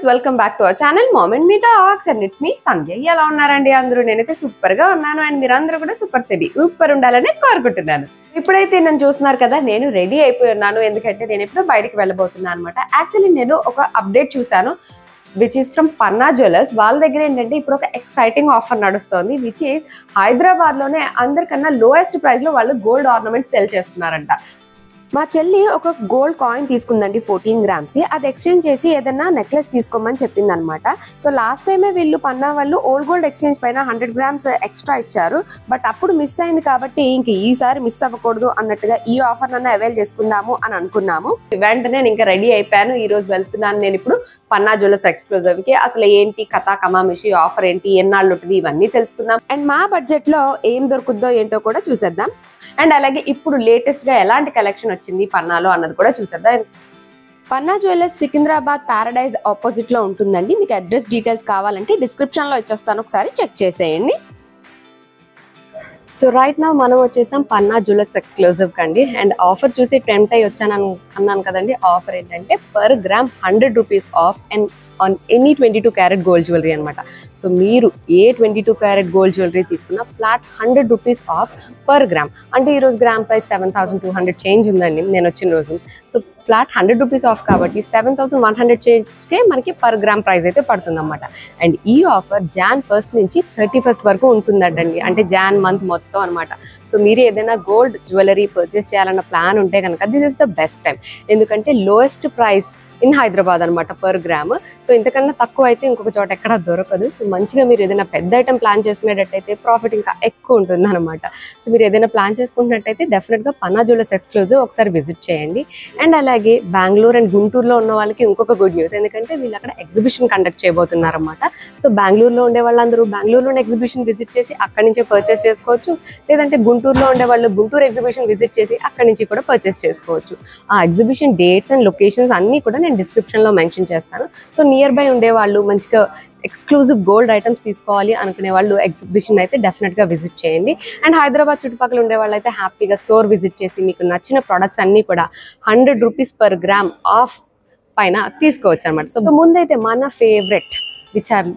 Friends welcome back to our channel mom and me talks and it's me Sandhya. ఎలా ఉన్నారండి అందరూ? నేనైతే super గా ఉన్నాను అండ్ మీరందరూ కూడా సూపర్ సూపర్ ఉండాలని కోరుకుంటున్నాను. ఇప్పుడైతే నన్ను చూస్తున్నారు కదా, నేను రెడీ అయిపోయి ఉన్నాను. ఎందుకంటే నేను ఇప్పుడు బయటకు వెళ్ళబోతున్నాను అనమాట. యాక్చువల్లీ నేను ఒక అప్డేట్ చూసాను which is from Panna jewellers. వాళ్ళ దగ్గర ఏంటంటే ఇప్పుడు ఒక ఎక్సైటింగ్ ఆఫర్ నడుస్తుంది విచ్ ఈస్ హైదరాబాద్ లోనే అందరికన్నా లోయెస్ట్ ప్రైస్ లో వాళ్ళు గోల్డ్ ఆర్నమెంట్స్ సెల్ చేస్తున్నారంట. మా చెల్లి ఒక గోల్డ్ కాయిన్ తీసుకుందండి 14 grams. అది ఎక్స్చేంజ్ చేసి ఏదైనా నెక్లెస్ తీసుకోమని చెప్పింది అనమాట. సో లాస్ట్ టైమే వీళ్ళు పన్నా వాళ్ళు ఓల్డ్ గోల్డ్ ఎక్స్చేంజ్ పైన 100 grams ఎక్స్ట్రా ఇచ్చారు. బట్ అప్పుడు మిస్ అయింది కాబట్టి ఇంక ఈసారి మిస్ అవ్వకూడదు అన్నట్టుగా ఈ ఆఫర్ నన్ను అవైల్ చేసుకుందాము అని అనుకున్నాము. వెంటనే నేను ఇంకా రెడీ అయిపోయాను. ఈ రోజు వెళ్తున్నాను నేను ఇప్పుడు పన్నా జ్యువెలర్స్ ఎక్స్క్లూజివ్ కి. అసలు ఏంటి కథా కమామిషి ఆఫర్ ఏంటి, ఎన్నాళ్ళు ఉంటుంది, ఇవన్నీ తెలుసుకుందాం. అండ్ మా బడ్జెట్ లో ఏం దొరుకుద్దో ఏంటో కూడా చూసేద్దాం. అండ్ అలాగే ఇప్పుడు లేటెస్ట్ గా ఎలాంటి కలెక్షన్ వచ్చింది పన్నాలో అన్నది కూడా చూసేద్దాం. పన్నా జ్యువెలర్స్ సికింద్రాబాద్ ప్యారడైజ్ ఆపోజిట్ లో ఉంటుందండి. మీకు అడ్రస్ డీటెయిల్స్ కావాలంటే డిస్క్రిప్షన్ లో ఇచ్చేస్తాను, ఒకసారి చెక్ చేసేయండి. సో రైట్ నా మనం వచ్చేసాం పన్నా జ్యువెలర్స్ ఎక్స్క్లూజివ్ కండి. అండ్ ఆఫర్ చూసి టెంప్ట్ అయ్యి వచ్చాను అన్నాను కదండి. ఆఫర్ ఏంటంటే per gram 100 rupees of and on any 22 carat gold jewellery అనమాట. సో మీరు ఏ 22 carat గోల్డ్ జ్యువెలరీ తీసుకున్నా flat 100 rupees of per gram. అంటే ఈరోజు గ్రామ్ ప్రైస్ 7,200 చేంజ్ ఉందండి నేను వచ్చిన రోజు. సో ఫ్లాట్ 100 rupees ఆఫ్ కాబట్టి 7,100 చేంజ్కే మనకి per gram ప్రైస్ అయితే పడుతుంది అనమాట. అండ్ ఈ ఆఫర్ Jan 1st నుంచి 31st వరకు ఉంటుందండి. అంటే Jan మంత్ మొత్తం అనమాట. సో మీరు ఏదైనా గోల్డ్ జ్యువెలరీ పర్చేస్ చేయాలన్న ప్లాన్ ఉంటే కనుక this is the best time. ఎందుకంటే లోయెస్ట్ ప్రైస్ ఇన్ హైదరాబాద్ అనమాట per gram. సో ఇంతకన్నా తక్కువ అయితే ఇంకొక చోట ఎక్కడ దొరకదు. సో మంచిగా మీరు ఏదైనా పెద్ద ఐటమ్ ప్లాన్ చేసుకునేటట్టయితే ప్రాఫిట్ ఇంకా ఎక్కువ ఉంటుంది అనమాట. సో మీరు ఏదైనా ప్లాన్ చేసుకుంటున్నట్టయితే డెఫినెట్గా పన్నా జ్యువెలర్స్ ఎక్స్క్లూజివ్ ఒకసారి విజిట్ చేయండి. అండ్ అలాగే బెంగళూరు అండ్ గుంటూరులో ఉన్న వాళ్ళకి ఇంకొక గుడ్ న్యూస్, ఎందుకంటే వీళ్ళు అక్కడ ఎగ్జిబిషన్ కండక్ట్ చేయబోతున్నారు అనమాట. సో బెంగళూరులో ఉండే వాళ్ళందరూ బెంగళూరులోనే ఎగ్జిబిషన్ విజిట్ చేసి అక్కడి నుంచే పర్చేస్ చేసుకోవచ్చు. లేదంటే గుంటూరులో ఉండే వాళ్ళు గుంటూరు ఎగ్జిబిషన్ విజిట్ చేసి అక్కడి నుంచి కూడా పర్చేస్ చేసుకోవచ్చు. ఆ ఎగ్జిబిషన్ డేట్స్ అండ్ లొకేషన్స్ అన్నీ కూడా డిస్క్రిప్షన్ లో మెన్షన్ చేస్తాను. సో నియర్ బై ఉండే వాళ్ళు మంచిగా ఎక్స్క్లూజివ్ గోల్డ్ ఐటమ్స్ తీసుకోవాలి అనుకునే వాళ్ళు ఎగ్జిబిషన్ అయితే డెఫినెట్ గా విజిట్ చేయండి. అండ్ హైదరాబాద్ చుట్టుపక్కల ఉండే వాళ్ళు అయితే హ్యాపీగా స్టోర్ విజిట్ చేసి మీకు నచ్చిన ప్రొడక్ట్స్ అన్ని కూడా 100 rupees per gram ఆఫ్ పైన తీసుకోవచ్చు అనమాట. సో ముందైతే మన favourite which are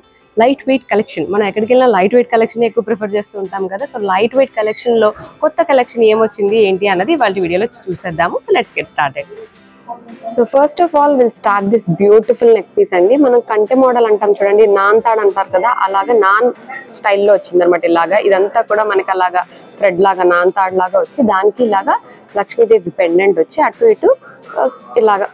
light weight collection. మనం ఎక్కడికి వెళ్ళినా లైట్ వెయిట్ కలెక్షన్ ఎక్కువ ప్రిఫర్ చేస్తూ ఉంటాం కదా. సో లైట్ వెయిట్ కలెక్షన్ లో కొత్త కలెక్షన్ ఏమొచ్చింది ఏంటి అన్నది వాళ్ళ వీడియోలో చూసేద్దాము. So let's get started. So first of all will start this beautiful neck piece అండి. మనం కంటె మోడల్ అంటాం చూడండి, నాన్ తాడ్ అంటారు కదా, అలాగా నాన్ స్టైల్లో వచ్చింది అనమాట. ఇలాగా ఇదంతా కూడా మనకి అలాగా థ్రెడ్ లాగా నాన్ తాడ్ లాగా వచ్చి దానికి ఇలాగా లక్ష్మీదేవి పెండెంట్ వచ్చి అటు ఇటు ఇలాగా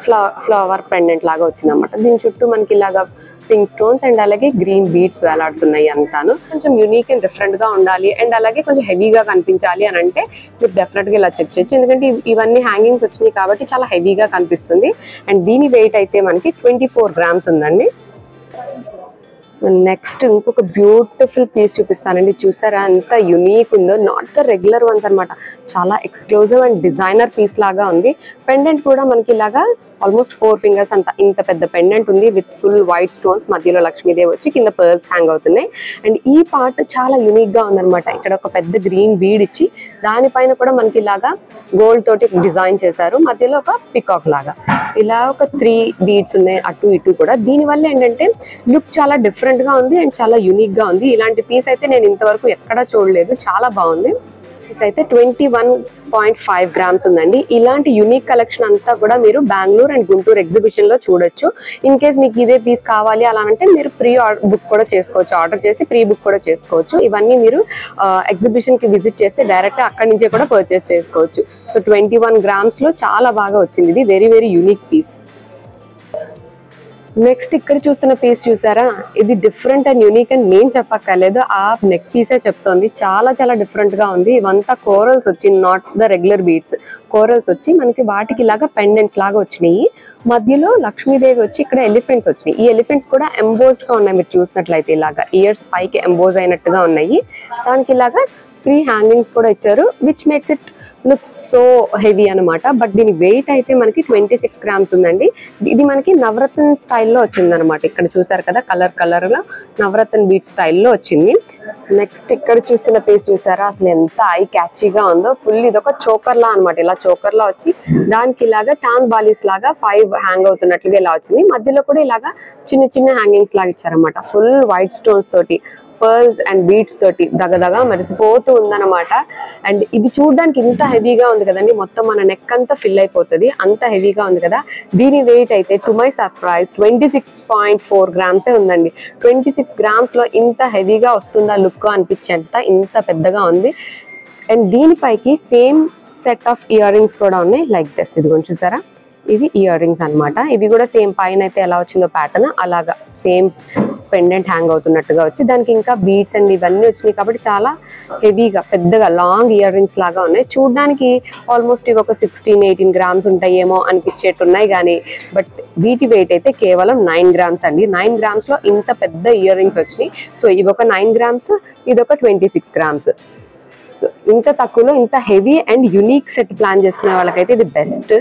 ఫ్లవర్ పెండెంట్ లాగా వచ్చింది అనమాట. దీని చుట్టూ మనకి ఇలాగా పింక్ స్టోన్స్ అండ్ అలాగే గ్రీన్ బీడ్స్ వేలాడుతున్నాయి అంతాను. కొంచెం యూనిక్ అండ్ డిఫరెంట్ గా ఉండాలి అండ్ అలాగే కొంచెం హెవీగా కనిపించాలి అని అంటే మీరు డెఫినెట్ గా ఇలా చెక్ చేయొచ్చు. ఎందుకంటే ఇవన్నీ హ్యాంగింగ్స్ వచ్చినాయి కాబట్టి చాలా హెవీగా కనిపిస్తుంది. అండ్ దీని వెయిట్ అయితే మనకి 24 grams ఉందండి. సో నెక్స్ట్ ఇంకొక బ్యూటిఫుల్ పీస్ చూపిస్తానండి. చూసారా ఎంత యునీక్ ఉందో, నాట్ ద రెగ్యులర్ వన్స్ అనమాట. చాలా ఎక్స్క్లూజివ్ అండ్ డిజైనర్ పీస్ లాగా ఉంది. పెండెంట్ కూడా మనకి ఇలాగా ఆల్మోస్ట్ 4 fingers అంత ఇంత పెద్ద పెండెంట్ ఉంది విత్ ఫుల్ వైట్ స్టోన్స్, మధ్యలో లక్ష్మీదేవి వచ్చి కింద పర్ల్స్ హ్యాంగ్ అవుతున్నాయి. అండ్ ఈ పార్ట్ చాలా యూనిక్ గా ఉందన్నమాట. ఇక్కడ ఒక పెద్ద గ్రీన్ బీడ్ ఇచ్చి దానిపైన కూడా మనకి ఇలాగా గోల్డ్ తోటి డిజైన్ చేశారు. మధ్యలో ఒక పికాక్ లాగా ఇలా ఒక 3 beads ఉన్నాయి అటు ఇటు కూడా. దీనివల్ల ఏంటంటే లుక్ చాలా డిఫరెంట్ గా ఉంది అండ్ చాలా యూనిక్ గా ఉంది. ఇలాంటి పీస్ అయితే నేను ఇంతవరకు ఎక్కడా చూడలేదు, చాలా బాగుంది. అయితే 21.5 grams ఉందండి. ఇలాంటి యూనిక్ కలెక్షన్ అంతా కూడా మీరు బెంగళూరు అండ్ గుంటూరు ఎగ్జిబిషన్ లో చూడొచ్చు. ఇన్ కేస్ మీకు ఇదే పీస్ కావాలి అలా అంటే మీరు ప్రీ బుక్ కూడా చేసుకోవచ్చు, ఆర్డర్ చేసి ప్రీ బుక్ కూడా చేసుకోవచ్చు. ఇవన్నీ మీరు ఎగ్జిబిషన్ కి విజిట్ చేస్తే డైరెక్ట్ అక్కడి నుంచే కూడా పర్చేస్ చేసుకోవచ్చు. సో 21 grams లో చాలా బాగా వచ్చింది. ఇది very very unique piece. Next ఇక్కడ చూస్తున్న పీస్ చూసారా, ఇది డిఫరెంట్ అండ్ యూనిక్ అని నేను చెప్పక్కర్లేదు, ఆ నెక్ పీసే చెప్తోంది. చాలా చాలా డిఫరెంట్ గా ఉంది. ఇవంతా కోరల్స్ వచ్చి not the regular beads, corals వచ్చి మనకి వాటికి ఇలాగా పెండెంట్స్ లాగా వచ్చినాయి. మధ్యలో లక్ష్మీదేవి వచ్చి ఇక్కడ ఎలిఫెంట్స్ వచ్చినాయి. ఈ ఎలిఫెంట్స్ కూడా ఎంబోజ్డ్ గా ఉన్నాయి. మీరు చూసినట్లయితే ఇలాగా ఇయర్స్ పైకి ఎంబోజ్ అయినట్టుగా ఉన్నాయి. దానికి ఇలాగా ఫ్రీ హ్యాంగింగ్స్ కూడా ఇచ్చారు, which makes it look so heavy అనమాట. బట్ దీని వెయిట్ అయితే మనకి 26 grams ఉందండి. ఇది మనకి నవరత్న స్టైల్లో వచ్చింది అనమాట. ఇక్కడ చూసారు కదా కలర్ లో నవరత్న బీట్ స్టైల్లో వచ్చింది. నెక్స్ట్ ఇక్కడ చూస్తున్న పీస్ చూసారా, అసలు ఎంత ఐ క్యాచీగా ఉందో. ఫుల్ ఇది ఒక చోకర్ లా అనమాట. ఇలా చోకర్ లా వచ్చి దానికి ఇలాగా చాంద్ బాలీస్ లాగా 5 హ్యాంగ్ అవుతున్నట్లుగా ఇలా వచ్చింది. మధ్యలో కూడా ఇలాగా చిన్న హ్యాంగింగ్స్ లాగా ఇచ్చారనమాట. ఫుల్ వైట్ స్టోన్స్ తోటి, పర్ల్స్ అండ్ బీట్స్ తోటి దగదగా మెరిసిపోతూ ఉందన్నమాట. అండ్ ఇది చూడడానికి ఇంత హెవీగా ఉంది కదండి, మొత్తం మన నెక్ అంతా ఫిల్ అయిపోతుంది, అంత హెవీగా ఉంది కదా. దీని వెయిట్ అయితే టు మై సర్ప్రైజ్ 26.4 grams ఉందండి. 26 grams లో ఇంత హెవీగా వస్తుందా లుక్ అనిపించేంత ఇంత పెద్దగా ఉంది. అండ్ దీనిపైకి same set of earrings కూడా ఉన్నాయి లైక్ దిస్. ఇదిగోండి చూసారా, ఇవి ఇయర్ రింగ్స్ అనమాట. ఇవి కూడా సేమ్ పైన అయితే ఎలా వచ్చిందో ప్యాటర్న్ అలాగా సేమ్ పెండెంట్ హ్యాంగ్ అవుతున్నట్టుగా వచ్చి దానికి ఇంకా బీడ్స్ అండ్ ఇవన్నీ వచ్చినాయి కాబట్టి చాలా హెవీగా పెద్దగా లాంగ్ ఇయర్ రింగ్స్ లాగా ఉన్నాయి. చూడడానికి ఆల్మోస్ట్ ఇవి ఒక 16-18 grams ఉంటాయేమో అనిపించేట్టు ఉన్నాయి కానీ బట్ వీటి వెయిట్ అయితే కేవలం 9 grams అండి. 9 grams లో ఇంత పెద్ద ఇయర్ రింగ్స్ వచ్చినాయి. సో ఇవి ఒక 9 grams, ఇది ఒక 26 grams. సో ఇంత తక్కువలో ఇంత heavy and unique set plan చేసుకునే వాళ్ళకైతే ఇది బెస్ట్.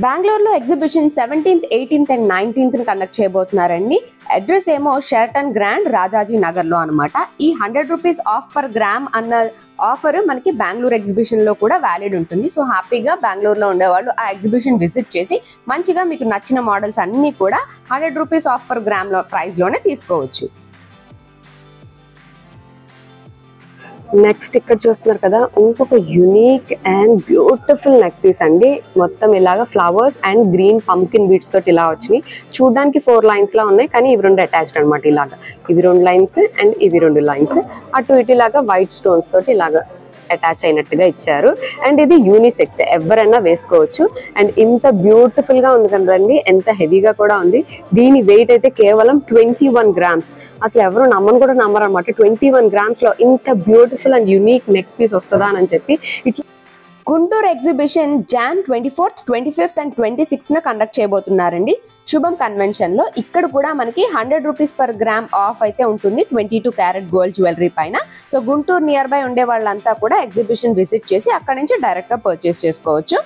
బెంగళూరులో exhibition 17th, 18th and 19th conduct చేయబోతున్నారండి. అడ్రస్ ఏమో షెరటన్ గ్రాండ్ రాజాజీ నగర్ లో అనమాట. ఈ 100 rupees ఆఫ్ పర్ గ్రామ్ అన్న ఆఫర్ మనకి బెంగళూరు ఎగ్జిబిషన్ లో కూడా వ్యాలిడ్ ఉంటుంది. సో హ్యాపీగా బెంగళూరులో ఉండేవాళ్ళు ఆ ఎగ్జిబిషన్ విజిట్ చేసి మంచిగా మీకు నచ్చిన మోడల్స్ అన్ని కూడా 100 rupees ఆఫ్ పర్ గ్రామ్ లో ప్రైస్ లోనే తీసుకోవచ్చు. నెక్స్ట్ ఇక్కడ చూస్తున్నారు కదా, ఇంకొక unique and beautiful neck piece అండి. మొత్తం ఇలాగా flowers and green pumpkin beads తోటి ఇలా వచ్చినాయి. చూడడానికి 4 lines లా ఉన్నాయి కానీ ఇవి 2 అటాచ్డ్ అనమాట. ఇలాగా ఇవి 2 lines అండ్ ఇవి 2 lines అటు ఇటు ఇలాగా వైట్ స్టోన్స్ తోటి ఇలాగా అటాచ్ అయినట్టుగా ఇచ్చారు. అండ్ ఇది యూనిసెక్స్, ఎవరైనా వేసుకోవచ్చు. అండ్ ఇంత బ్యూటిఫుల్ గా ఉంది కదండి, ఎంత హెవీగా కూడా ఉంది. దీని వెయిట్ అయితే కేవలం 21 grams. అసలు ఎవరు నమ్మను కూడా నమ్మరు అనమాట. 21 grams లో ఇంత beautiful and unique neck piece వస్తుందా అని చెప్పి. ఇట్లా Guntur exhibition Jan 24th, 25th and 26th conduct చేయబోతున్నారండి శుభం కన్వెన్షన్ లో. ఇక్కడ కూడా మనకి 100 rupees పర్ గ్రామ్ ఆఫ్ అయితే ఉంటుంది 22 karat గోల్డ్ జ్యువెలరీ పైన. సో గుంటూరు నియర్ బై ఉండే వాళ్ళంతా కూడా ఎగ్జిబిషన్ విజిట్ చేసి అక్కడ నుంచి డైరెక్ట్ గా పర్చేస్ చేసుకోవచ్చు.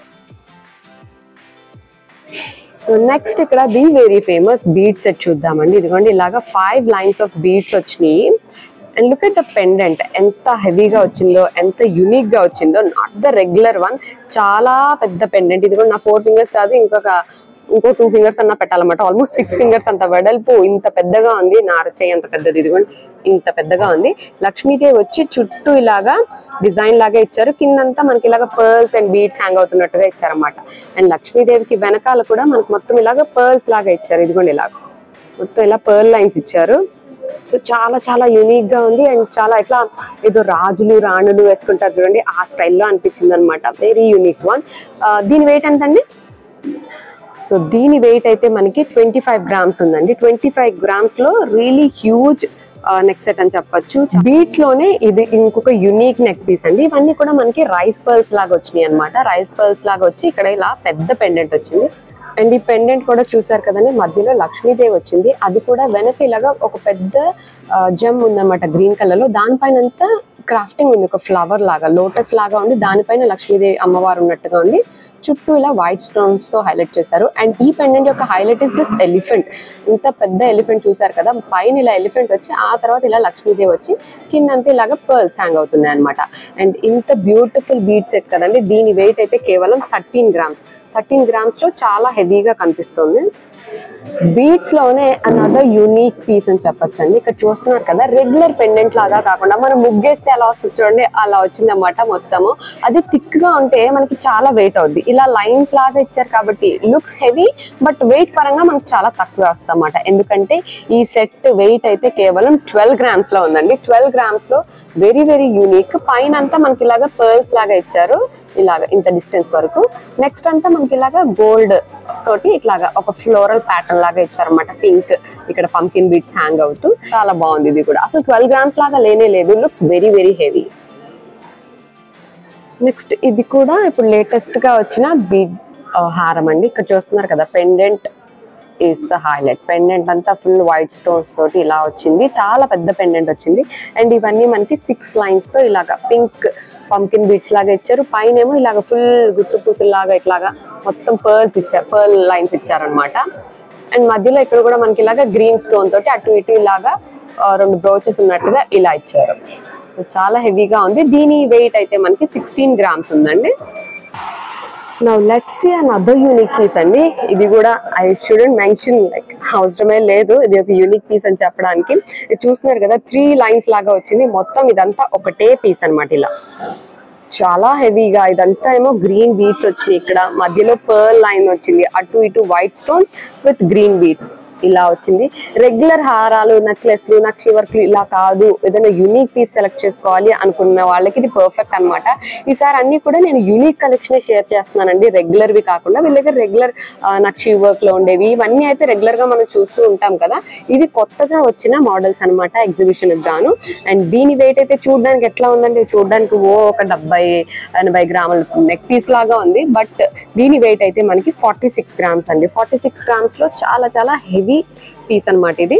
సో నెక్స్ట్ ఇక్కడ the very famous bead set చూద్దామండి. ఇదిగోండి ఇలాగా 5 lines ఆఫ్ బీడ్స్ వచ్చినాయి. And look at the pendant, ఎంత హెవీగా వచ్చిందో, ఎంత యూనిక్ గా వచ్చిందో. నాట్ ద రెగ్యులర్ వన్, చాలా పెద్ద పెండెంట్. ఇది కూడా నా 4 fingers కాదు, ఇంకో 2 fingers అన్నా పెట్టాలన్నమాట. ఆల్మోస్ట్ 6 fingers అంత వెడల్పు, ఇంత పెద్దగా ఉంది. నా అరచేయి అంత పెద్దది, ఇది కూడా ఇంత పెద్దగా ఉంది. లక్ష్మీదేవి వచ్చి చుట్టూ ఇలాగా డిజైన్ లాగా ఇచ్చారు. కిందంతా మనకి ఇలాగా పర్ల్స్ అండ్ బీడ్స్ హ్యాంగ్ అవుతున్నట్టుగా ఇచ్చారన్నమాట. అండ్ లక్ష్మీదేవికి వెనకాల కూడా మనకు మొత్తం ఇలాగా పర్ల్స్ లాగా ఇచ్చారు. ఇదిగోండి ఇలాగ మొత్తం ఇలా పర్ల్ లైన్స్ ఇచ్చారు. సో చాలా చాలా యూనిక్ గా ఉంది. అండ్ చాలా ఇట్లా ఏదో రాజులు రాణులు వేసుకుంటారు చూడండి, ఆ స్టైల్లో అనిపించింది అనమాట. Very unique one. దీని వెయిట్ ఎంతండి? సో దీని వెయిట్ అయితే మనకి 25 grams ఉందండి. 25 grams లో రియలీ హ్యూజ్ నెక్ సెట్ అని చెప్పొచ్చు. బీడ్స్ లోనే ఇది ఇంకొక యూనిక్ నెక్ పీస్ అండి. ఇవన్నీ కూడా మనకి రైస్ పర్ల్స్ లాగా వచ్చినాయి అనమాట. రైస్ పర్ల్స్ లాగా వచ్చి ఇక్కడ ఇలా పెద్ద పెండెంట్ వచ్చింది. అండ్ ఈ పెండెంట్ కూడా చూసారు కదండి, మధ్యలో లక్ష్మీదేవి వచ్చింది. అది కూడా వెనక ఇలాగా ఒక పెద్ద జమ్ ఉందన్నమాట గ్రీన్ కలర్ లో. దానిపైన అంతా క్రాఫ్టింగ్ ఉంది, ఒక ఫ్లవర్ లాగా, లోటస్ లాగా ఉంది. దానిపైన లక్ష్మీదేవి అమ్మవారు ఉన్నట్టుగా ఉంది. చుట్టూ ఇలా వైట్ స్టోన్స్ తో హైలైట్ చేశారు. అండ్ ఈ పెండెంట్ యొక్క హైలైట్ ఇస్ దిస్ ఎలిఫెంట్. ఇంత పెద్ద ఎలిఫెంట్ చూసారు కదా, పైన ఇలా ఎలిఫెంట్ వచ్చి ఆ తర్వాత ఇలా లక్ష్మీదేవి వచ్చి కిందంతా ఇలాగా పర్ల్స్ హ్యాంగ్ అవుతున్నాయి అనమాట. అండ్ ఇంత బ్యూటిఫుల్ బీడ్ సెట్ కదండి. దీని వెయిట్ అయితే కేవలం 13 grams. 13 grams లో చాలా హెవీగా కనిపిస్తుంది. బీడ్స్ లోనే అనదర్ యూనిక్ పీస్ అని చెప్పొచ్చు అండి. ఇక్కడ చూస్తున్నారు కదా, రెగ్యులర్ పెండెంట్ లాగా కాకుండా మనం ముగ్గేస్తే ఎలా వస్తుంది చూడండి, అలా వచ్చింది అన్నమాట మొత్తము. అది థిక్ గా ఉంటే మనకి చాలా వెయిట్ అవుద్ది. ఇలా లైన్స్ లాగా ఇచ్చారు కాబట్టి లుక్స్ హెవీ, బట్ వెయిట్ పరంగా మనకి చాలా తక్కువ వస్తుంది అన్నమాట. ఎందుకంటే ఈ సెట్ వెయిట్ అయితే కేవలం 12 grams లో ఉందండి. 12 grams లో వెరీ వెరీ యూనిక్. పైన అంతా మనకి ఇలాగా పర్ల్స్ లాగా ఇచ్చారు, ఇలాగా ఇంత డిస్టెన్స్ వరకు. నెక్స్ట్ అంతా మనకి ఇలాగా గోల్డ్ తోటి ఇట్లాగా ఒక ఫ్లోరల్ ప్యాటర్న్ లాగా ఇచ్చారన్నమాట. పింక్, ఇక్కడ పంకిన్ బీడ్స్ హ్యాంగ్ అవుతూ చాలా బాగుంది. ఇది కూడా అసలు 12 grams లాగా లేనే లేదు. Looks very very heavy. Next ఇది కూడా ఇప్పుడు లేటెస్ట్ గా వచ్చిన బీడ్ హారం అండి. ఇక్కడ చూస్తున్నారు కదా, pendant is the highlight. Pendant అంతా ఫుల్ వైట్ స్టోన్స్ తోటి ఇలా వచ్చింది, చాలా పెద్ద పెండెంట్ వచ్చింది. అండ్ ఇవన్నీ మనకి 6 లైన్స్ తో ఇలాగా పింక్ పంకిన్ బీట్స్ లాగా ఇచ్చారు. పైన ఏమో ఇలాగ ఫుల్ గుట్టు పూసలాగా ఇట్లాగా మొత్తం పర్ల్స్ ఇచ్చారు, పర్ల్ లైన్స్ ఇచ్చారనమాట. అండ్ మధ్యలో ఇక్కడ కూడా మనకి ఇలాగా గ్రీన్ స్టోన్ తోటి అటు ఇటు ఇలాగా 2 బ్రోచెస్ ఉన్నట్టుగా ఇలా ఇచ్చారు. సో చాలా హెవీగా ఉంది. దీని వెయిట్ అయితే మనకి 16 grams ఉందండి. Now let's see another unique piece అండి. ఇది కూడా I shouldn't mention, like అవసరమే లేదు, ఇది ఒక యూనిక్ పీస్ అని చెప్పడానికి. ఇది చూస్తున్నారు కదా 3 లైన్స్ లాగా వచ్చింది. మొత్తం ఇదంతా ఒకటే పీస్ అన్నమాట. ఇలా చాలా హెవీగా ఇదంతా ఏమో గ్రీన్ బీడ్స్ వచ్చినాయి. ఇక్కడ మధ్యలో పర్ల్ లైన్ వచ్చింది, అటు ఇటు white stones with green beads ఇలా వచ్చింది. రెగ్యులర్ హారాలు, నెక్లెస్లు, నక్షి వర్క్లు ఇలా కాదు, ఏదైనా యూనిక్ పీస్ సెలెక్ట్ చేసుకోవాలి అనుకున్న వాళ్ళకి ఇది పర్ఫెక్ట్ అనమాట. ఈసారి అన్ని కూడా నేను యూనిక్ కలెక్షన్ షేర్ చేస్తున్నానండి, రెగ్యులర్ వి కాకుండా. వీళ్ళ దగ్గర రెగ్యులర్ నక్షి వర్క్ లో ఉండేవి ఇవన్నీ అయితే రెగ్యులర్ గా మనం చూస్తూ ఉంటాం కదా. ఇవి కొత్తగా వచ్చిన మోడల్స్ అనమాట ఎగ్జిబిషన్ గాను. అండ్ దీని వెయిట్ అయితే చూడడానికి ఎట్లా ఉందండి, చూడడానికి ఒక 70-80 గ్రాముల నెక్ పీస్ లాగా ఉంది. బట్ దీని వెయిట్ అయితే మనకి 46 grams అండి. 46 grams లో చాలా చాలా హెవీ పీస్ అన్నమాట ఇది.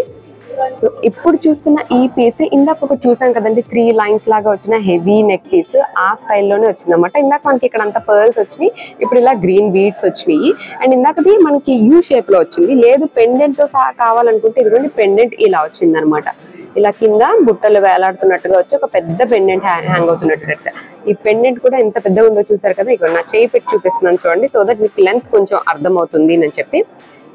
సో ఇప్పుడు చూస్తున్న ఈ పీస్ ఇందాక ఒక చూసాం కదండి, 3 లైన్స్ లాగా వచ్చిన హెవీ నెక్ పీస్, ఆ స్టైల్లోనే వచ్చింది అనమాట. ఇందాక మనకి ఇక్కడ అంతా పర్ల్స్ వచ్చినాయి, ఇప్పుడు ఇలా గ్రీన్ బీడ్స్ వచ్చినాయి. అండ్ ఇందాకది మనకి యూ షేప్ లో వచ్చింది. లేదు పెండెంట్ తో సహా కావాలనుకుంటే ఇదిగోండి పెండెంట్ ఇలా వచ్చింది అనమాట. ఇలా కింద బుట్టలు వేలాడుతున్నట్టుగా వచ్చి ఒక పెద్ద పెండెంట్ హ్యాంగ్ అవుతున్నట్టుగా. ఈ పెండెంట్ కూడా ఎంత పెద్దగా ఉందో చూసారు కదా. ఇక్కడ నా చేయి పెట్టి చూపిస్తున్నాను చూడండి, సో దట్ మీకు లెంత్ కొంచెం అర్థం అవుతుంది అని చెప్పి.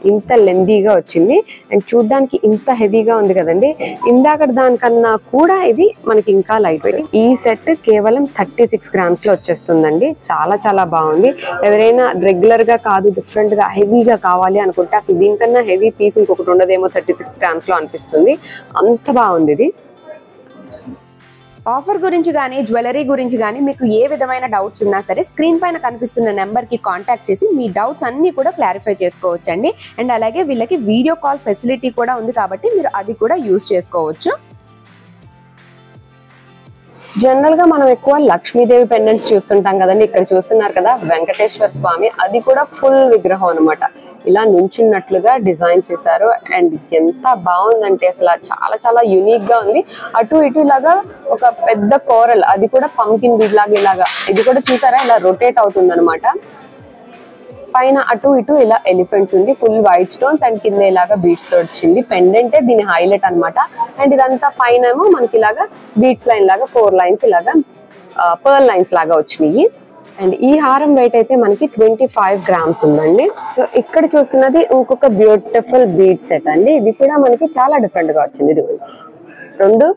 ఇంత లెందీగా వచ్చింది అండ్ చూడ్డానికి ఇంత హెవీగా ఉంది కదండి. ఇందాక దానికన్నా కూడా ఇది మనకి ఇంకా లైట్ వెయిట్. ఈ సెట్ కేవలం 36 grams లో వచ్చేస్తుందండి. చాలా చాలా బాగుంది. ఎవరైనా రెగ్యులర్ గా కాదు, డిఫరెంట్ గా హెవీగా కావాలి అనుకుంటే అసలు దీనికన్నా హెవీ పీస్ ఇంకొకటి ఉండదేమో 36 grams లో అనిపిస్తుంది. అంత బాగుంది ఇది. ఆఫర్ గురించి కానీ జ్యువెలరీ గురించి కానీ మీకు ఏ విధమైన డౌట్స్ ఉన్నా సరే స్క్రీన్ పైన కనిపిస్తున్న నెంబర్కి కాంటాక్ట్ చేసి మీ డౌట్స్ అన్నీ కూడా క్లారిఫై చేసుకోవచ్చండి. అండ్ అలాగే వీళ్ళకి వీడియో కాల్ ఫెసిలిటీ కూడా ఉంది కాబట్టి మీరు అది కూడా యూజ్ చేసుకోవచ్చు. జనరల్ గా మనం ఎక్కువ లక్ష్మీదేవి పెండెంట్స్ చూస్తుంటాం కదండి. ఇక్కడ చూస్తున్నారు కదా వెంకటేశ్వర స్వామి, అది కూడా ఫుల్ విగ్రహం అనమాట. ఇలా నుంచున్నట్లుగా డిజైన్ చేశారు. అండ్ ఎంత బాగుందంటే అసలు చాలా చాలా యూనిక్ గా ఉంది. అటు ఇటు ఇలాగా ఒక పెద్ద కోరల్, అది కూడా పంకిన్ బీడ్ లాగా ఇలాగా, ఇది కూడా చూసారా ఇలా రొటేట్ అవుతుంది అనమాట. పైన అటు ఇటు ఇలా ఎలిఫెంట్స్ ఉంది, ఫుల్ వైట్ స్టోన్స్ అండ్ కింద ఇలాగా బీడ్స్ తో వచ్చింది. పెండెంటే దీని హైలైట్ అనమాట. అండ్ ఇదంతా పైన ఏమో మనకి ఇలాగా బీడ్స్ లైన్ లాగా 4 లైన్స్ ఇలాగా పర్ల్ లైన్స్ లాగా వచ్చినాయి. అండ్ ఈ హారం వెయిట్ అయితే మనకి 25 grams ఉందండి. సో ఇక్కడ చూస్తున్నది ఇంకొక బ్యూటిఫుల్ బీడ్ సెట్ అండి. ఇది కూడా మనకి చాలా డిఫరెంట్ గా వచ్చింది. ఇది 2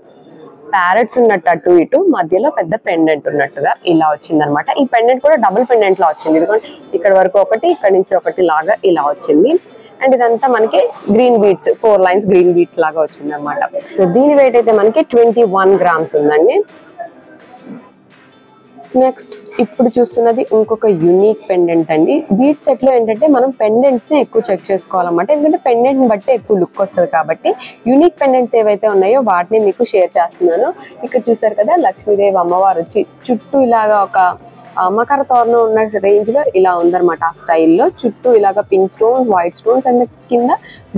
ప్యారెట్స్ ఉన్నట్టు అటు ఇటు, మధ్యలో పెద్ద పెండెంట్ ఉన్నట్టుగా ఇలా వచ్చింది అనమాట. ఈ పెండెంట్ కూడా డబుల్ పెండెంట్ లా వచ్చింది. ఇదిగోండి ఇక్కడ వరకు ఒకటి, ఇక్కడ నుంచి ఒకటి లాగా ఇలా వచ్చింది. అండ్ ఇదంతా మనకి green beads, 4 lines green beads లాగా వచ్చింది అనమాట. సో దీని వెయిట్ అయితే మనకి 21 grams ఉందండి. నెక్స్ట్ ఇప్పుడు చూస్తున్నది ఇంకొక యూనిక్ పెండెంట్ అండి. బీడ్ సెట్ లో ఏంటంటే మనం పెండెంట్స్ ని ఎక్కువ చెక్ చేసుకోవాలన్నమాట. ఎందుకంటే పెండెంట్ ని బట్టి ఎక్కువ లుక్ వస్తుంది కాబట్టి యూనిక్ పెండెంట్స్ ఏవైతే ఉన్నాయో వాటిని మీకు షేర్ చేస్తున్నాను. ఇక్కడ చూసారు కదా లక్ష్మీదేవి అమ్మవారు వచ్చి చుట్టూ ఇలాగా ఒక మకర తోరణం ఉన్న రేంజ్ లో ఇలా ఉందన్నమాట. ఆ స్టైల్లో చుట్టూ ఇలాగా pink stones, white stones and కింద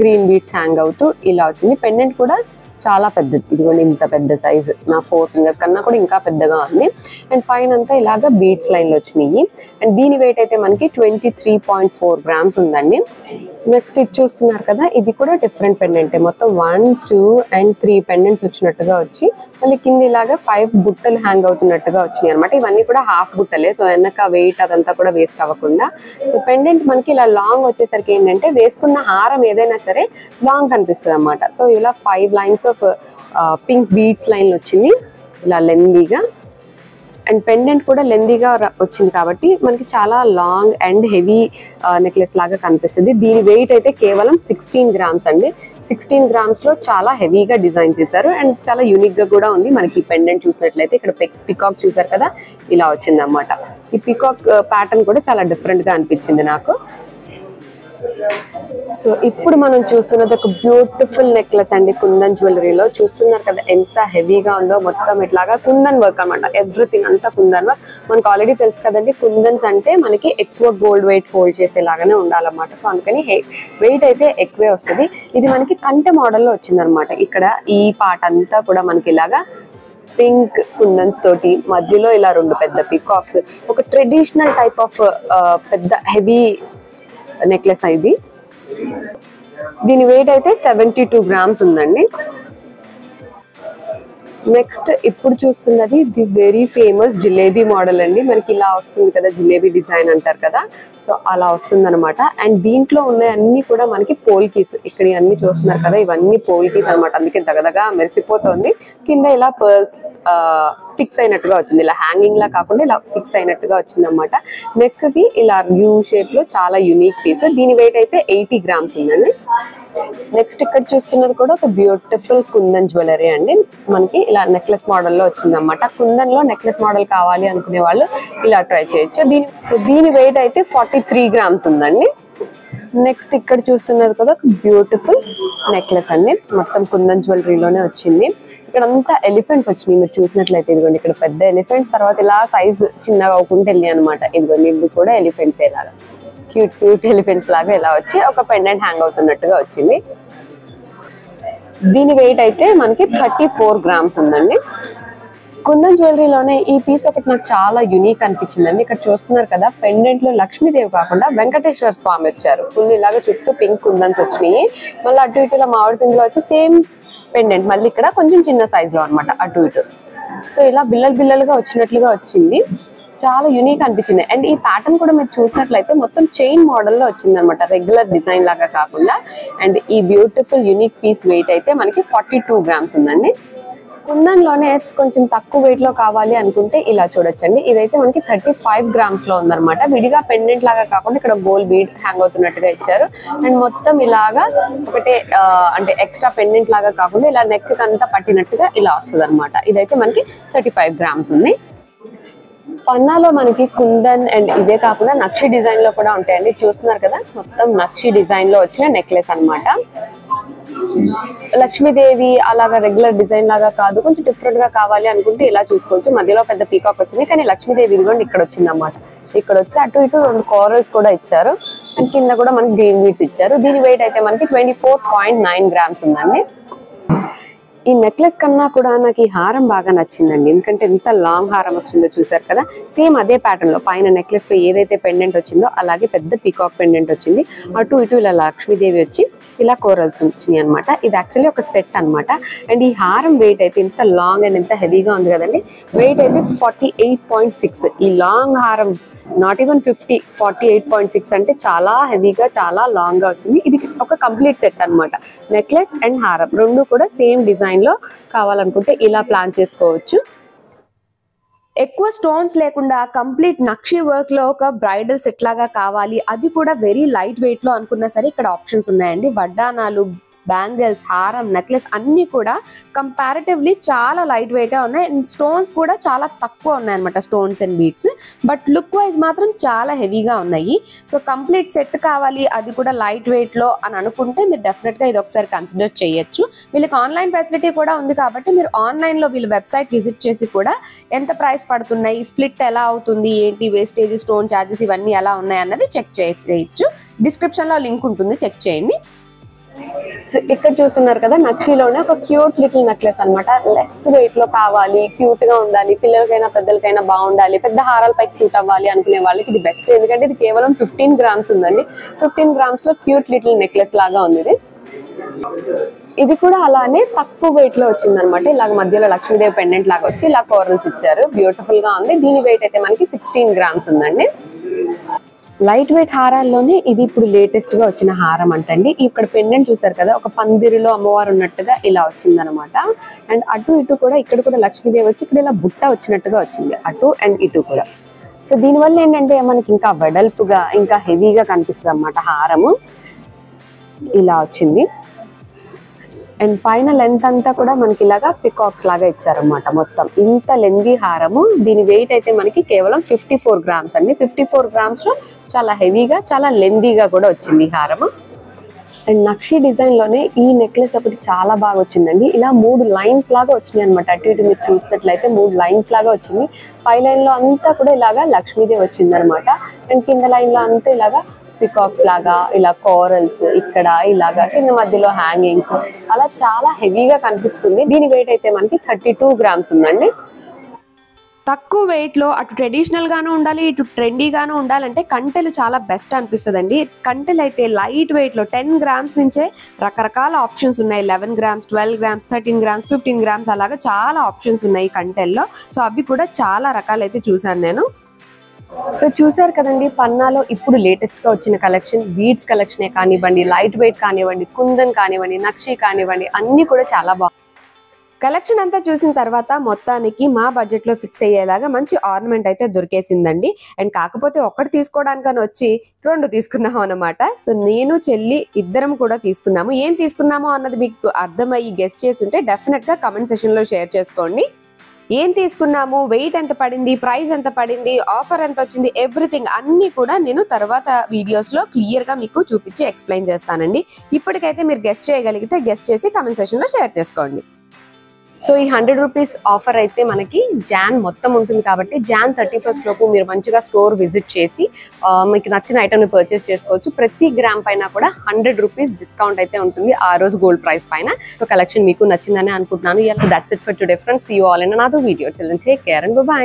గ్రీన్ బీడ్స్ హ్యాంగ్ అవుతూ ఇలా వచ్చింది. పెండెంట్ కూడా చాలా పెద్దది, ఇదిగోండి ఇంత పెద్ద సైజు, నా 4 fingers కన్నా కూడా ఇంకా పెద్దగా ఉంది. అండ్ పైన అంతా ఇలాగా బీడ్స్ లైన్లు వచ్చినాయి. అండ్ దీని వెయిట్ అయితే మనకి 23.4 grams ఉందండి. నెక్స్ట్ ఇది చూస్తున్నారు కదా, ఇది కూడా డిఫరెంట్ పెండెంటే. మొత్తం 1, 2 and 3 పెండెంట్స్ వచ్చినట్టుగా వచ్చి మళ్ళీ కింద ఇలాగా 5 బుట్టలు హ్యాంగ్ అవుతున్నట్టుగా వచ్చినాయి అనమాట. ఇవన్నీ కూడా హాఫ్ బుట్టలే, సో వెనక వెయిట్ అదంతా కూడా వేస్ట్ అవ్వకుండా. సో పెండెంట్ మనకి ఇలా లాంగ్ వచ్చేసరికి ఏంటంటే వేసుకున్న హారం ఏదైనా సరే లాంగ్ కనిపిస్తుంది అనమాట. సో ఇలా 5 lines of pink beads line వచ్చింది ఇలా లెందీగా. అండ్ పెండెంట్ కూడా లెందీగా వచ్చింది కాబట్టి మనకి చాలా లాంగ్ అండ్ హెవీ నెక్లెస్ లాగా కనిపిస్తుంది. దీని వెయిట్ అయితే కేవలం 16 grams అండి. 16 grams లో చాలా హెవీగా డిజైన్ చేశారు అండ్ చాలా యూనిక్ గా కూడా ఉంది. మనకి పెండెంట్ చూసినట్లయితే ఇక్కడ పికాక్ చూసారు కదా, ఇలా వచ్చింది అన్నమాట. ఈ పికాక్ ప్యాటర్న్ కూడా చాలా డిఫరెంట్ గా అనిపించింది నాకు. సో ఇప్పుడు మనం చూస్తున్నది ఒక బ్యూటిఫుల్ నెక్లెస్ అండి, కుందన్ జ్యువెలరీలో. చూస్తున్నారు కదా ఎంత హెవీగా ఉందో, మొత్తం ఇట్లాగా కుందన్ వర్క్ అనమాట, ఎవ్రీథింగ్ అంతా కుందన్ వర్క్. మనకు ఆల్రెడీ తెలుసు కదండి, కుందన్స్ అంటే మనకి ఎక్కువ గోల్డ్ వెయిట్ హోల్డ్ చేసేలాగానే ఉండాలన్నమాట. సో అందుకని వెయిట్ అయితే ఎక్కువే వస్తుంది. ఇది మనకి కంటె మోడల్లో వచ్చింది అనమాట. ఇక్కడ ఈ పార్ట్ అంతా కూడా మనకి ఇలాగా పింక్ కుందన్స్ తోటి, మధ్యలో ఇలా 2 పెద్ద పీకాక్స్, ఒక ట్రెడిషనల్ టైప్ ఆఫ్ పెద్ద హెవీ నెక్లెస్ ఇది. దీని వెయిట్ అయితే 72 గ్రామ్స్ ఉందండి. నెక్స్ట్ ఇప్పుడు చూస్తున్నది the very famous jalebi model అండి. మనకి ఇలా వస్తుంది కదా, జిలేబీ డిజైన్ అంటారు కదా, సో అలా వస్తుంది అనమాట. అండ్ దీంట్లో ఉన్న అన్ని కూడా మనకి పోల్కీస్, ఇక్కడ అన్ని చూస్తున్నారు కదా, ఇవన్నీ పోల్కీస్ అనమాట. అందుకే దగదగా మెరిసిపోతుంది. కింద ఇలా పర్ల్స్ ఫిక్స్ అయినట్టుగా వచ్చింది, ఇలా హ్యాంగింగ్ లా కాకుండా ఇలా ఫిక్స్ అయినట్టుగా వచ్చింది అనమాట. నెక్ కి ఇలా యూ షేప్ లో చాలా యూనిక్ పీస్. దీని వెయిట్ అయితే 80 గ్రామ్స్ ఉందండి. నెక్స్ట్ ఇక్కడ చూస్తున్నది కూడా ఒక బ్యూటిఫుల్ కుందన్ జ్యువెలరీ అండి. మనకి ఇలా నెక్లెస్ మోడల్లో వచ్చింది అనమాట. కుందన్ లో నెక్లెస్ మోడల్ కావాలి అనుకునే వాళ్ళు ఇలా ట్రై చేయొచ్చు. దీని వెయిట్ అయితే 43 గ్రామ్స్ ఉందండి. నెక్స్ట్ ఇక్కడ చూస్తున్నది కూడా ఒక బ్యూటిఫుల్ నెక్లెస్ అండి, మొత్తం కుందన్ జ్యువెలరీలోనే వచ్చింది. ఇక్కడ అంతా ఎలిఫెంట్స్ వచ్చినాయి, మీరు చూసినట్లయితే ఇదిగోండి ఇక్కడ పెద్ద ఎలిఫెంట్స్, తర్వాత ఇలా సైజ్ చిన్నగా అవుకుంటూ వెళ్ళి అనమాట. ఇదిగోండి ఇవి కూడా ఎలిఫెంట్స్ లాగా, క్యూట్ ఎలిఫెంట్స్ లాగా ఇలా వచ్చి ఒక పెండెంట్ హ్యాంగ్ అవుతున్నట్టుగా వచ్చింది. దీని వెయిట్ అయితే మనకి 34 గ్రామ్స్ ఉందండి. కుందన్ జ్యువెలరీలోనే ఈ పీస్ ఒకటి నాకు చాలా యూనిక్ అనిపించిందండి. ఇక్కడ చూస్తున్నారు కదా, పెండెంట్ లో లక్ష్మీదేవి కాకుండా వెంకటేశ్వర స్వామి వచ్చారు. ఫుల్ ఇలాగా చుట్టూ పింక్ కుందన్స్ వచ్చినాయి. మళ్ళీ అటు ఇటులో మామిడి పిండిలో వచ్చి సేమ్ పెండెంట్, మళ్ళీ ఇక్కడ కొంచెం చిన్న సైజ్ లో అనమాట, అటు ఇటు. సో ఇలా బిల్లలుగా వచ్చినట్లుగా వచ్చింది, చాలా యూనిక్ అనిపించింది. అండ్ ఈ ప్యాటర్న్ కూడా మీరు చూసినట్లయితే మొత్తం చైన్ మోడల్లో వచ్చింది అనమాట, రెగ్యులర్ డిజైన్ లాగా కాకుండా. అండ్ ఈ బ్యూటిఫుల్ యూనిక్ పీస్ వెయిట్ అయితే మనకి 42 గ్రామ్స్ ఉందండి. కుందన్ లోనే కొంచెం తక్కువ వెయిట్ లో కావాలి అనుకుంటే ఇలా చూడొచ్చండి. ఇదైతే మనకి 35 గ్రామ్స్ లో ఉందన్నమాట. విడిగా పెండెంట్ లాగా కాకుండా ఇక్కడ గోల్డ్ బీడ్ హ్యాంగ్ అవుతున్నట్టుగా ఇచ్చారు. అండ్ మొత్తం ఇలాగా ఒకటే అంటే ఎక్స్ట్రా పెండెంట్ లాగా కాకుండా ఇలా నెక్ అంతా పట్టినట్టుగా ఇలా వస్తుంది అనమాట. ఇదైతే మనకి 35 గ్రామ్స్ ఉంది. పన్నాలో మనకి కుందన్ అండ్ ఇవే కాకుండా నక్షి డిజైన్ లో కూడా ఉంటాయండి. చూస్తున్నారు కదా, మొత్తం నక్షి డిజైన్ లో వచ్చిన నెక్లెస్ అనమాట. లక్ష్మీదేవి అలాగా రెగ్యులర్ డిజైన్ లాగా కాదు, కొంచెం డిఫరెంట్ గా కావాలి అనుకుంటే ఇలా చూసుకోవచ్చు. మధ్యలో పెద్ద పీకాక్ వచ్చింది, కానీ లక్ష్మీదేవి ఇదిగోండి ఇక్కడ వచ్చింది అన్నమాట. ఇక్కడ వచ్చి అటు ఇటు 2 కోరల్స్ కూడా ఇచ్చారు. అండ్ కింద కూడా మనకి గ్రీన్ బీడ్స్ ఇచ్చారు. దీని వెయిట్ అయితే మనకి 24.9 గ్రామ్స్ ఉందండి. ఈ నెక్లెస్ కన్నా కూడా నాకు ఈ హారం బాగా నచ్చిందండి, ఎందుకంటే ఎంత లాంగ్ హారం వచ్చిందో చూసారు కదా. సేమ్ అదే ప్యాటర్న్ లో పైన నెక్లెస్ లో ఏదైతే పెండెంట్ వచ్చిందో అలాగే పెద్ద పీకాక్ పెండెంట్ వచ్చింది. అటు ఇటు ఇలా లక్ష్మీదేవి వచ్చి ఇలా కోరల్స్ వచ్చినాయి అనమాట. ఇది యాక్చువల్లీ ఒక సెట్ అనమాట. అండ్ ఈ హారం వెయిట్ అయితే ఇంత లాంగ్ అండ్ ఎంత హెవీగా ఉంది కదండి. వెయిట్ అయితే 48.6. ఈ లాంగ్ హారం నాట్ ఈవెన్ 50, 48.6 అంటే చాలా హెవీగా చాలా లాంగ్ గా వచ్చింది. ఇది ఒక కంప్లీట్ సెట్ అనమాట. నెక్లెస్ అండ్ హారం రెండు కూడా సేమ్ డిజైన్ లో కావాలనుకుంటే ఇలా ప్లాన్ చేసుకోవచ్చు. ఎక్కువ స్టోన్స్ లేకుండా కంప్లీట్ నక్షి వర్క్ లో ఒక బ్రైడల్ సెట్ లాగా కావాలి, అది కూడా వెరీ లైట్ వెయిట్ లో అనుకున్నా సరే ఇక్కడ ఆప్షన్స్ ఉన్నాయండి. వడ్డానాలు, బ్యాంగిల్స్, హారం, నెక్లెస్ అన్ని కూడా కంపారిటివ్లీ చాలా లైట్ వెయిట్ ఉన్నాయి. అండ్ స్టోన్స్ కూడా చాలా తక్కువ ఉన్నాయి అనమాట, stones and beads. But look wise మాత్రం చాలా హెవీగా ఉన్నాయి. సో కంప్లీట్ సెట్ కావాలి, అది కూడా లైట్ వెయిట్ లో అని అనుకుంటే మీరు డెఫినెట్ గా ఇది ఒకసారి కన్సిడర్ చేయొచ్చు. వీళ్ళకి ఆన్లైన్ ఫెసిలిటీ కూడా ఉంది కాబట్టి మీరు ఆన్లైన్ లో వీళ్ళ వెబ్సైట్ విజిట్ చేసి కూడా ఎంత ప్రైస్ పడుతున్నాయి, స్ప్లిట్ ఎలా అవుతుంది, ఏంటి వేస్టేజ్, స్టోన్ చార్జెస్ ఇవన్నీ ఎలా ఉన్నాయి అన్నది చెక్ చేయొచ్చు. డిస్క్రిప్షన్ లో లింక్ ఉంటుంది, చెక్ చేయండి. సో ఇక్కడ చూస్తున్నారు కదా, నక్షిలోనే ఒక క్యూట్ లిటిల్ నెక్లెస్ అనమాట. లెస్ వెయిట్ లో కావాలి, క్యూట్ గా ఉండాలి, పిల్లలకైనా పెద్దలకైనా బాగుండాలి, పెద్ద హారాల పైకి సూట్ అవ్వాలి అనుకునే వాళ్ళకి ఇది బెస్ట్. ఎందుకంటే ఇది కేవలం 15 గ్రామ్స్ ఉందండి. 15 గ్రామ్స్ లో క్యూట్ లిటిల్ నెక్లెస్ లాగా ఉంది ఇది కూడా అలానే తక్కువ వెయిట్ లో వచ్చింది అనమాట. ఇలాగ మధ్యలో లక్ష్మీదేవి పెండెంట్ లాగా వచ్చి ఇలా కోరల్స్ ఇచ్చారు, బ్యూటిఫుల్ గా ఉంది. దీని వెయిట్ అయితే మనకి 16 గ్రామ్స్ ఉందండి. లైట్ వెయిట్ హారాల్లోనే ఇది ఇప్పుడు లేటెస్ట్ గా వచ్చిన హారం అంటండి. ఇక్కడ పెండెంట్ చూసారు కదా, ఒక పందిరిలో అమ్మవారు ఉన్నట్టుగా ఇలా వచ్చింది అనమాట. అండ్ అటు ఇటు కూడా ఇక్కడ కూడా లక్ష్మీదేవి వచ్చి ఇక్కడ ఇలా బుట్ట వచ్చినట్టుగా వచ్చింది, అటు అండ్ ఇటు కూడా. సో దీనివల్ల ఏంటంటే మనకి ఇంకా వెడల్పుగా ఇంకా హెవీగా కనిపిస్తుంది అన్నమాట హారము. ఇలా వచ్చింది. అండ్ పైన లెంత్ అంతా కూడా మనకి ఇలాగా పికాక్స్ లాగా ఇచ్చారన్నమాట. మొత్తం ఇంత లెందీ హారము. దీని వెయిట్ అయితే మనకి కేవలం 54 గ్రామ్స్ అండి. 54 గ్రామ్స్ లో చాలా హెవీగా చాలా లెందీగా కూడా వచ్చింది ఈ హారము. అండ్ నక్షి డిజైన్ లోనే ఈ నెక్లెస్ ఒకటి చాలా బాగా వచ్చిందండి. ఇలా 3 లైన్స్ లాగా వచ్చినాయి అనమాట. అటు ఇటు మీరు చూసినట్లయితే 3 లైన్స్ లాగా వచ్చింది. పై లైన్ లో అంతా కూడా ఇలాగా లక్ష్మీదేవి వచ్చింది అనమాట. అండ్ కింద లైన్ లో అంతా ఇలాగా పికాక్స్ లాగా ఇలా కోరల్స్, ఇక్కడ ఇలాగా కింద మధ్యలో హ్యాంగింగ్స్, అలా చాలా హెవీగా కనిపిస్తుంది. దీని వెయిట్ అయితే మనకి 32 గ్రామ్స్ ఉందండి. తక్కువ వెయిట్ లో అటు ట్రెడిషనల్ గాను ఉండాలి, ఇటు ట్రెండీ గాను ఉండాలంటే కంటెలు చాలా బెస్ట్ అనిపిస్తుందండి. కంటెలు అయితే లైట్ వెయిట్ లో 10 గ్రామ్స్ నుంచే రకరకాల ఆప్షన్స్ ఉన్నాయి. 11 గ్రామ్స్, 12 గ్రామ్స్, 13 గ్రామ్స్, 15 గ్రామ్స్ అలాగా చాలా ఆప్షన్స్ ఉన్నాయి కంటెల్లో. సో అవి కూడా చాలా రకాలైతే చూసాను నేను. సో చూసారు కదండి, పన్నాలో ఇప్పుడు లేటెస్ట్ గా వచ్చిన కలెక్షన్, బీడ్స్ కలెక్షనే కానివ్వండి, లైట్ వెయిట్ కానివ్వండి, కుందన్ కానివ్వండి, నక్షి కానివ్వండి, అన్ని కూడా చాలా బాగుంది. కలెక్షన్ అంతా చూసిన తర్వాత మొత్తానికి మా బడ్జెట్ లో ఫిక్స్ అయ్యేలాగా మంచి ఆర్నమెంట్ అయితే దొరికేసిందండి. అండ్ కాకపోతే ఒకటి తీసుకోవడానికని వచ్చి 2 తీసుకున్నాము అనమాట. సో నేను చెల్లి ఇద్దరం కూడా తీసుకున్నాము. ఏం తీసుకున్నామో అన్నది మీకు అర్థమయ్యి గెస్ చేసి ఉంటే డెఫినెట్ గా కమెంట్ సెషన్ లో షేర్ చేసుకోండి. ఏం తీసుకున్నాము, వెయిట్ ఎంత పడింది, ప్రైస్ ఎంత పడింది, ఆఫర్ ఎంత వచ్చింది, ఎవ్రీథింగ్ అన్ని కూడా నేను తర్వాత వీడియోస్ లో క్లియర్ గా మీకు చూపించి ఎక్స్ప్లెయిన్ చేస్తానండి. ఇప్పటికైతే మీరు గెస్ చేయగలిగితే గెస్ చేసి కమెంట్ సెషన్ లో షేర్ చేసుకోండి. సో ఈ 100 రూపీస్ ఆఫర్ అయితే మనకి జాన్ మొత్తం ఉంటుంది కాబట్టి జాన్ 31st లోపు మీరు మంచిగా స్టోర్ విజిట్ చేసి మీకు నచ్చిన ఐటమ్ ని పర్చేస్ చేసుకోవచ్చు. ప్రతి గ్రామ్ పైన కూడా 100 రూపీస్ డిస్కౌంట్ అయితే ఉంటుంది ఆ రోజు గోల్డ్ ప్రైస్ పైన. సో కలెక్షన్ మీకు నచ్చిందని అనుకుంటున్నాను. So that's it for today friends. See you all in another video. Till then take care and by.